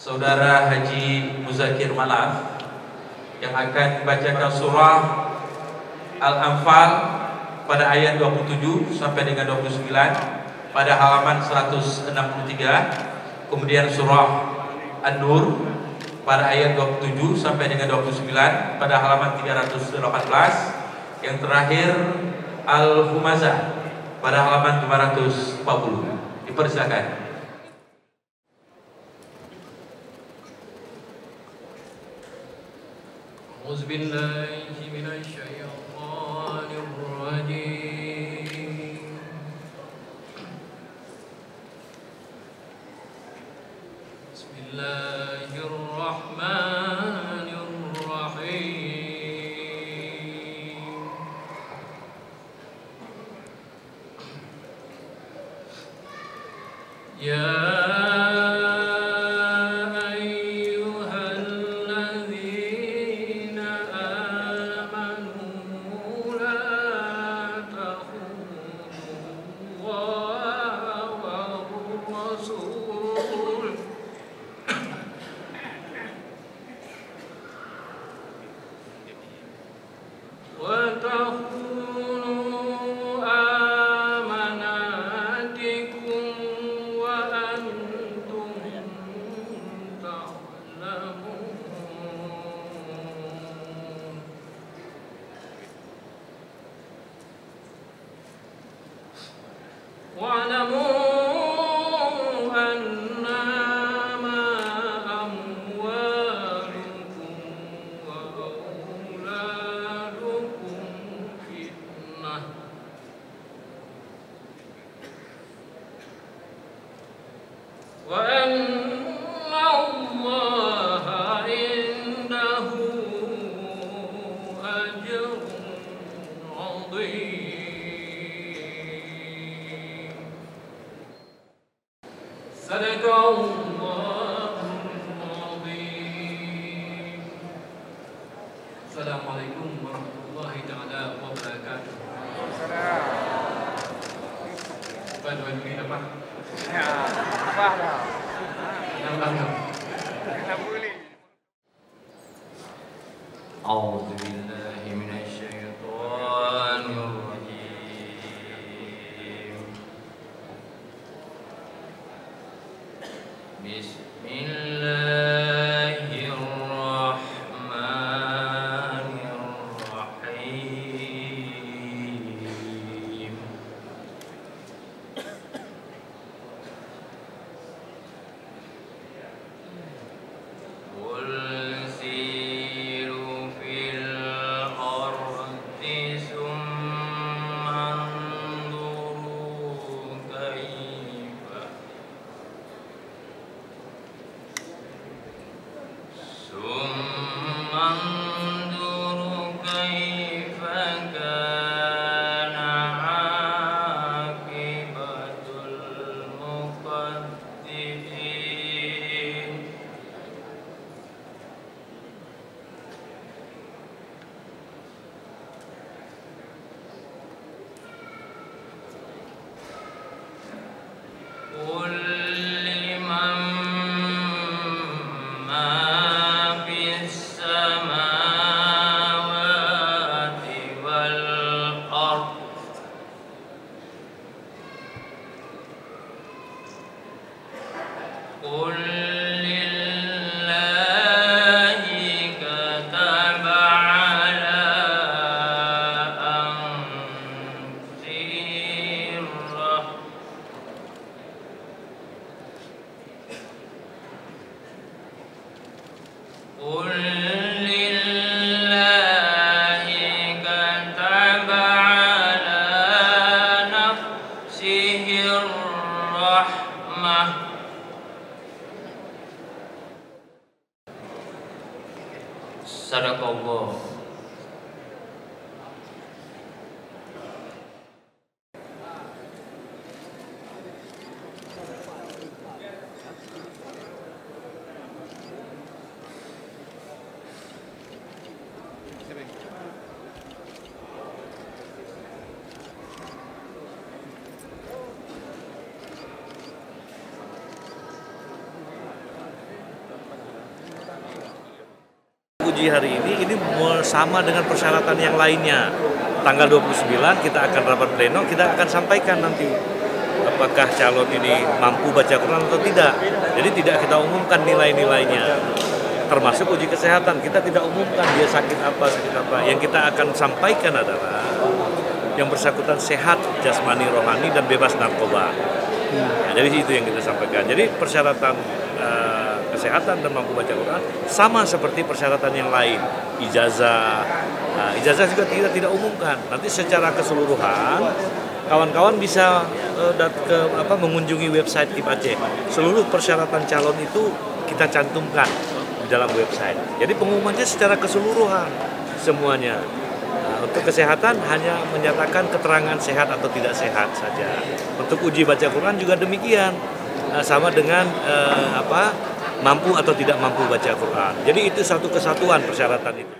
Saudara Haji Muzakir Malaf yang akan membacakan surah Al-Anfal pada ayat 27 sampai dengan 29 pada halaman 163, kemudian surah An-Nur pada ayat 27 sampai dengan 29 pada halaman 318, yang terakhir Al-Humazah pada halaman 540. Dipersilakan. A'udzubillahi minasyaitonir rajim. Bismillahirrahmanirrahim. Ya Assalamualaikum warahmatullahi taala wabarakatuh. Bantuan ini apa? Ya, apa dah? A'udzu billahi minasyaitonir rajim. Bismillahirrahmanirrahim. Qul siru fil ardi summa anzuru kaifa kana aqibatul muqaddimin. Qul liman ma fis samawati wal ardh Qul lillahi kataba ala anfusih Qul lillahi kataba ala nafsihir rahmah Sadaqallah. Uji hari ini sama dengan persyaratan yang lainnya. Tanggal 29 kita akan rapat pleno, kita akan sampaikan nanti apakah calon ini mampu baca Quran atau tidak. Jadi tidak kita umumkan nilai-nilainya. Termasuk uji kesehatan, kita tidak umumkan dia sakit apa. Yang kita akan sampaikan adalah yang bersangkutan sehat jasmani, rohani, dan bebas narkoba. Nah, jadi itu yang kita sampaikan. Jadi persyaratan kesehatan dan mampu baca Quran sama seperti persyaratan yang lain. Ijazah, ijazah juga kita tidak umumkan. Nanti secara keseluruhan kawan-kawan bisa mengunjungi website KIP Aceh. Seluruh persyaratan calon itu kita cantumkan di dalam website. Jadi pengumumannya secara keseluruhan semuanya. Untuk kesehatan hanya menyatakan keterangan sehat atau tidak sehat saja. Untuk uji baca Quran juga demikian, sama dengan mampu atau tidak mampu baca Quran. Jadi itu satu kesatuan persyaratan itu.